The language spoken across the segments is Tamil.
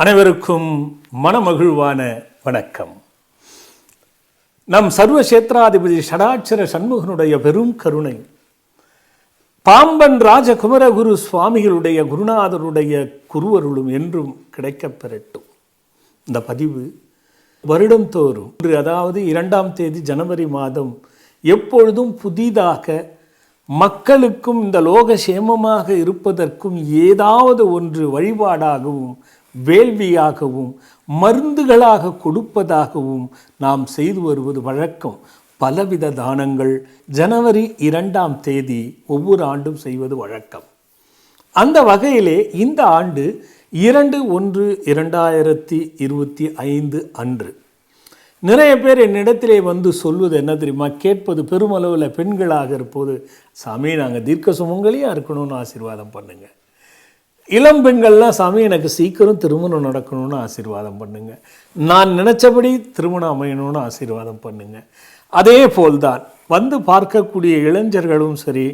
அனைவருக்கும் மனமகிழ்வான வணக்கம். நம் சர்வசேத்ராதிபதி ஷடாட்சர சண்முகனுடைய பெரும் கருணை, பாம்பன் ராஜகுமரகுரு சுவாமிகளுடைய குருநாதருடைய குருவருளும் என்றும் கிடைக்கப் பெறட்டும். இந்த பதிவு வருடந்தோறும் அதாவது 2ஆம் தேதி ஜனவரி மாதம் எப்பொழுதும் புதிதாக மக்களுக்கும் இந்த லோக சேமமாக இருப்பதற்கும் ஏதாவது ஒன்று வழிபாடாகவும் வேள்வியாகவும் மருந்துகளாக கொடுப்பதாகவும் நாம் செய்து வருவது வழக்கம். பலவித தானங்கள் ஜனவரி 2ஆம் தேதி ஒவ்வொரு ஆண்டும் செய்வது வழக்கம். அந்த வகையிலே இந்த ஆண்டு 2/1/2025 அன்று நிறைய பேர் என்னிடத்திலே வந்து சொல்வது என்ன தெரியுமா? கேட்பது பெருமளவில் பெண்களாக இருப்போது, சாமி நாங்கள் தீர்க்க சுமங்கலியாக இருக்கணும்னு ஆசீர்வாதம் பண்ணுங்க. இளம் பெண்கள்லாம், சாமி எனக்கு சீக்கிரம் திருமணம் நடக்கணும்னு ஆசீர்வாதம் பண்ணுங்க, நான் நினச்சபடி திருமணம் அமையணும்னு ஆசீர்வாதம் பண்ணுங்க. அதே போல்தான் வந்து பார்க்கக்கூடிய இளைஞர்களும் சரி,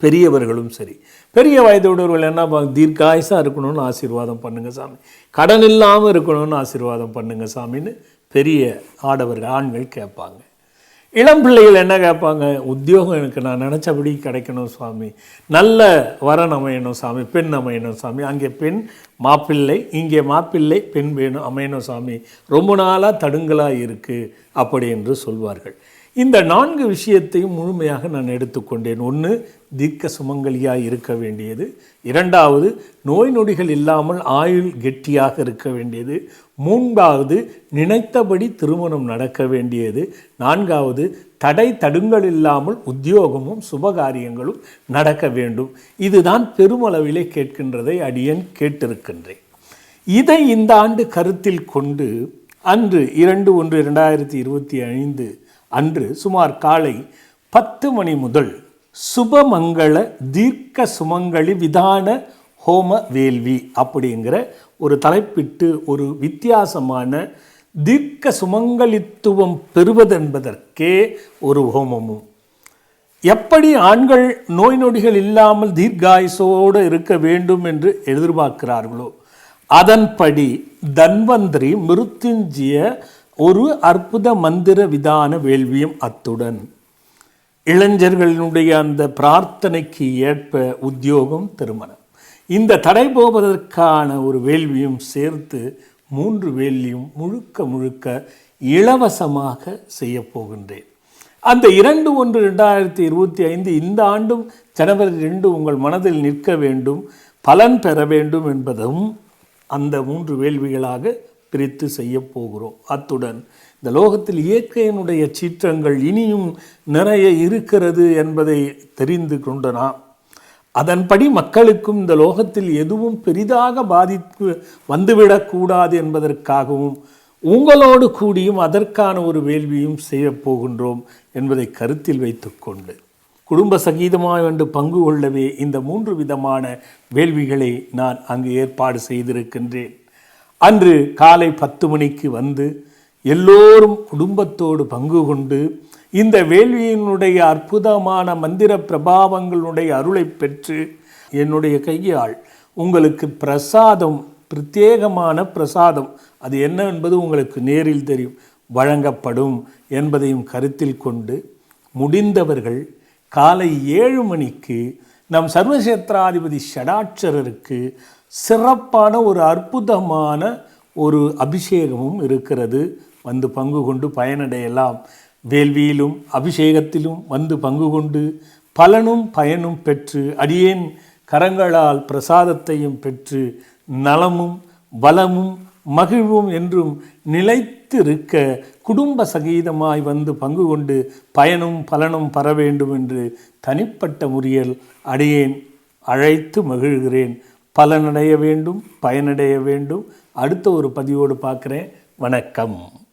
பெரியவர்களும் சரி, பெரிய வயதுடையவர்கள் என்ன தீர்க்காயுசாக இருக்கணும்னு ஆசீர்வாதம் பண்ணுங்க சாமி, கடன் இல்லாமல் இருக்கணும்னு ஆசீர்வாதம் பண்ணுங்க சாமின்னு பெரிய ஆடவர்கள் ஆண்கள் கேட்பாங்க. இளம் பிள்ளைகள் என்ன கேட்பாங்க? உத்தியோகம் எனக்கு நான் நினச்சபடி கிடைக்கணும் சுவாமி, நல்ல வரன் அமையணும் சாமி, பெண் அமையணும் சாமி, அங்கே பெண் மாப்பிள்ளை, இங்கே மாப்பிள்ளை பெண் வேணும் அமையணும் சாமி, ரொம்ப நாளாக தடுங்களாக இருக்குது அப்படி என்று சொல்வார்கள். இந்த 4 விஷயத்தையும் முழுமையாக நான் எடுத்துக்கொண்டேன். 1, தீர்க்க சுமங்கலியாக இருக்க வேண்டியது. 2வது, நோய் நொடிகள் இல்லாமல் ஆயுள் கெட்டியாக இருக்க வேண்டியது. 3வது, நினைத்தபடி திருமணம் நடக்க வேண்டியது. 4வது, தடை தடுங்கள் இல்லாமல் உத்தியோகமும் சுபகாரியங்களும் நடக்க வேண்டும். இதுதான் பெருமளவிலே கேட்கின்றதை அடியேன் கேட்டிருக்கின்றேன். இதை இந்த ஆண்டு கருத்தில் கொண்டு அன்று 2/1/2025 அன்று சுமார் காலை 10 மணி முதல் சுபமங்கள தீர்க்க சுமங்கலி விதான ஹோம வேள்வி அப்படிங்கிற ஒரு தலைப்பிட்டு ஒரு வித்தியாசமான தீர்க்க சுமங்கலித்துவம் பெறுவதென்பதற்கே ஒரு ஹோமமும், எப்படி ஆண்கள் நோய் நொடிகள் இல்லாமல் தீர்காயுசோடு இருக்க வேண்டும் என்று எதிர்பார்க்கிறார்களோ அதன்படி தன்வந்திரி மிருத்யுஞ்சய ஒரு அற்புத மந்திர விதான வேள்வியும், அத்துடன் இளைஞர்களினுடைய அந்த பிரார்த்தனைக்கு ஏற்ப உத்தியோகம், திருமணம், இந்த தடை போவதற்கான ஒரு வேள்வியும் சேர்த்து 3 வேள்வியும் முழுக்க முழுக்க இலவசமாக செய்ய போகின்றேன். அந்த 2/1/2025 இந்த ஆண்டும் ஜனவரி 2 உங்கள் மனதில் நிற்க வேண்டும், பலன் பெற வேண்டும் என்பதும் அந்த 3 வேள்விகளாக பிரித்து செய்ய போகிறோம். அத்துடன் இந்த லோகத்தில் இயற்கையினுடைய சீற்றங்கள் இனியும் நிறைய இருக்கிறது என்பதை தெரிந்து கொண்டனா, அதன்படி மக்களுக்கும் இந்த லோகத்தில் எதுவும் பெரிதாக பாதிப்பு வந்துவிடக்கூடாது என்பதற்காகவும் உங்களோடு கூடியும் அதற்கான ஒரு வேள்வியும் செய்ய போகின்றோம் என்பதை கருத்தில் வைத்துக்கொண்டு குடும்ப சகீதமாக வந்து பங்கு கொள்ளவே இந்த 3 விதமான வேள்விகளை நான் அங்கு ஏற்பாடு செய்திருக்கின்றேன். அன்று காலை 10 மணிக்கு வந்து எல்லோரும் குடும்பத்தோடு பங்கு கொண்டு இந்த வேள்வியினுடைய அற்புதமான மந்திர பிரபாவங்களுடைய அருளை பெற்று என்னுடைய கையால் உங்களுக்கு பிரசாதம், பிரத்யேகமான பிரசாதம், அது என்ன என்பது உங்களுக்கு நேரில் தெரியும், வழங்கப்படும் என்பதையும் கருத்தில் கொண்டு முடிந்தவர்கள் காலை 7 மணிக்கு நம் சர்வசேத்ராதிபதி ஷடாட்சரருக்கு சிறப்பான ஒரு அற்புதமான ஒரு அபிஷேகமும் இருக்கிறது. வந்து பங்கு கொண்டு பயனடையலாம். வேள்வியிலும் அபிஷேகத்திலும் வந்து பங்கு கொண்டு பலனும் பயனும் பெற்று அடியேன் கரங்களால் பிரசாதத்தையும் பெற்று நலமும் வளமும் மகிழ்வும் என்றும் நிலைத்திருக்க குடும்ப சகீதமாய் வந்து பங்கு கொண்டு பயனும் பலனும் பெற வேண்டும் என்று தனிப்பட்ட முறையில் அடியேன் அழைத்து மகிழ்கிறேன். பலனடைய வேண்டும், பயனடைய வேண்டும். அடுத்த ஒரு பதிவோடு பார்க்குறேன். வணக்கம்.